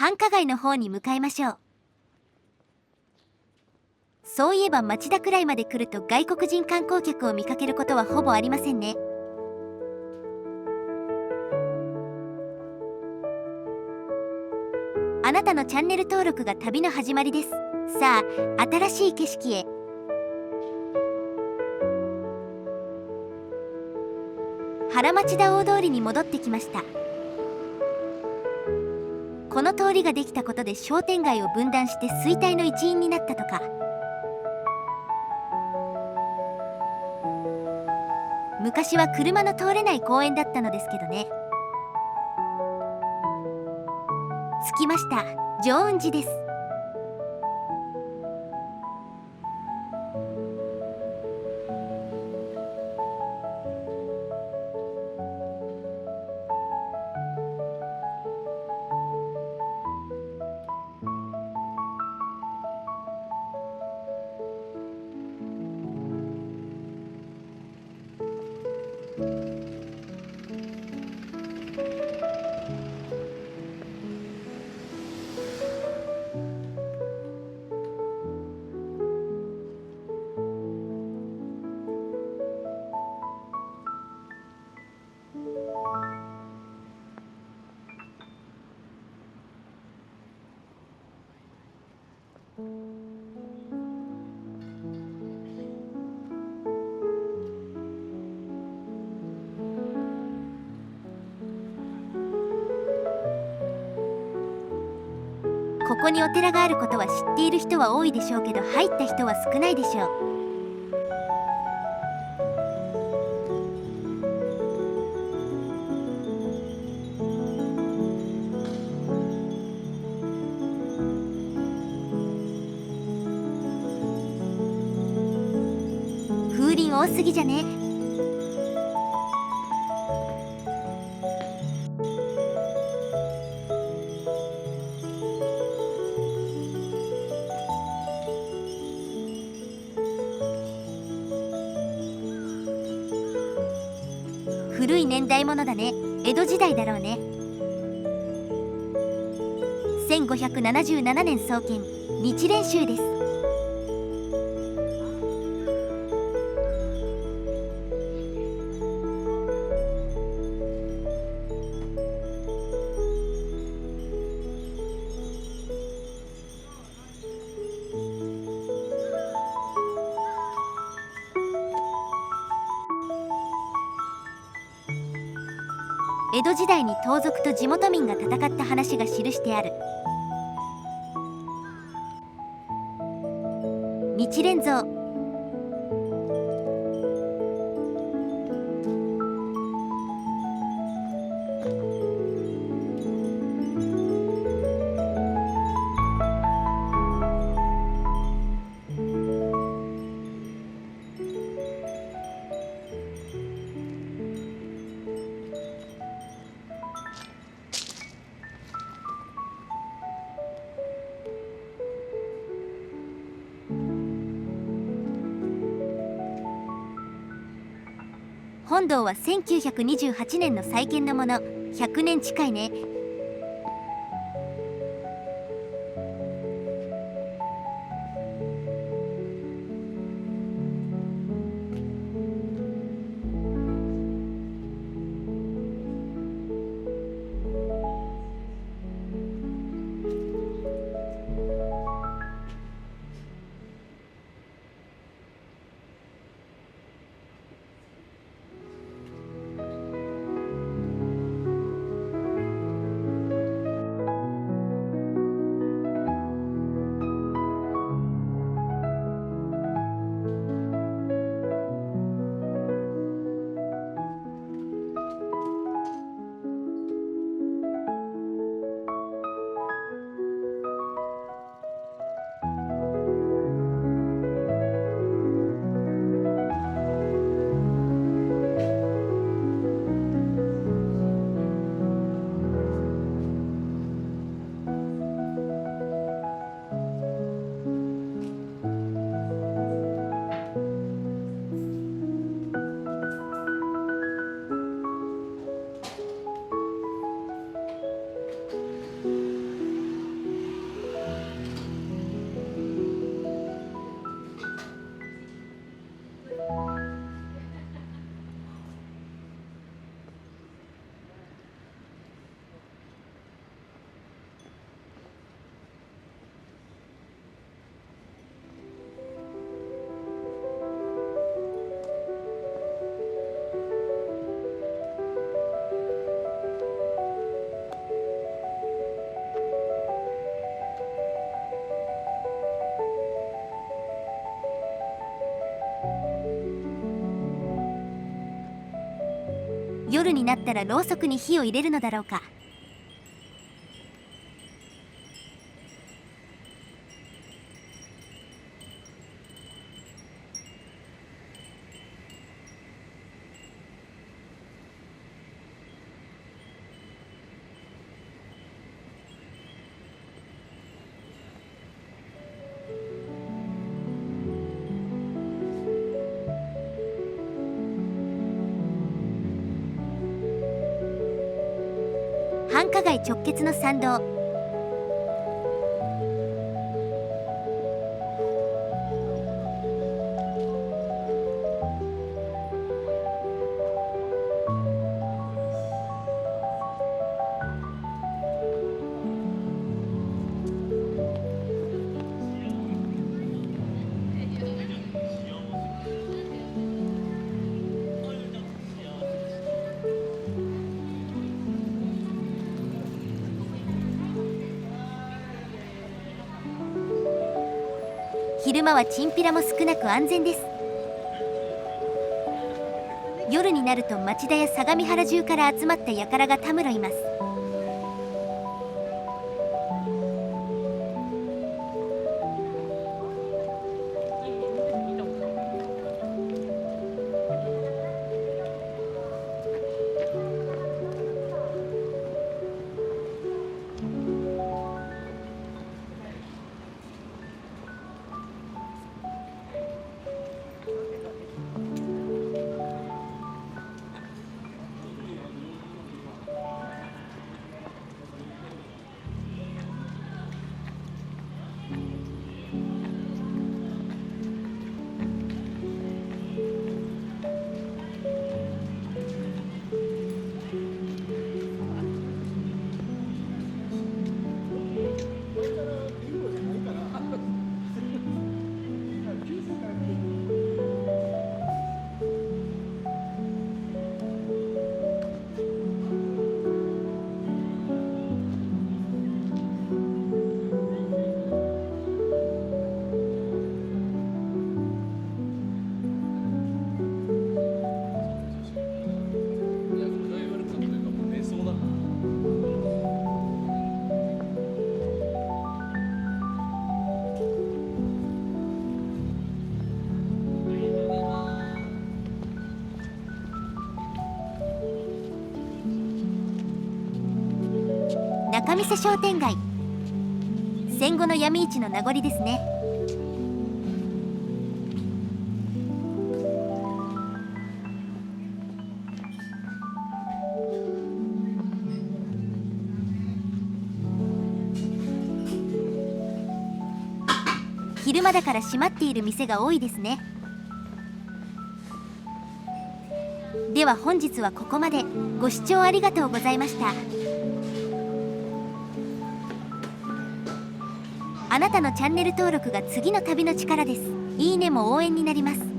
繁華街の方に向かいましょう。そういえば町田くらいまで来ると外国人観光客を見かけることはほぼありませんね。あなたのチャンネル登録が旅の始まりです。さあ、新しい景色へ。原町田大通りに戻ってきました。この通りができたことで商店街を分断して衰退の一因になったとか。昔は車の通れない公園だったのですけどね。着きました。浄雲寺です。ここにお寺があることは知っている人は多いでしょうけど、入った人は少ないでしょう。風鈴多すぎじゃね。古い年代物だね。江戸時代だろうね。1577年創建、日蓮宗です。江戸時代に盗賊と地元民が戦った話が記してある。日蓮像。本堂は1928年の再建のもの。100年近いね。夜になったらろうそくに火を入れるのだろうか。繁華街直結の参道。昼間はチンピラも少なく安全です。夜になると町田や相模原中から集まった輩がたむろいます。仲見世商店街、戦後の闇市の名残ですね。昼間だから閉まっている店が多いですね。では本日はここまで。ご視聴ありがとうございました。あなたのチャンネル登録が次の旅の力です。いいねも応援になります。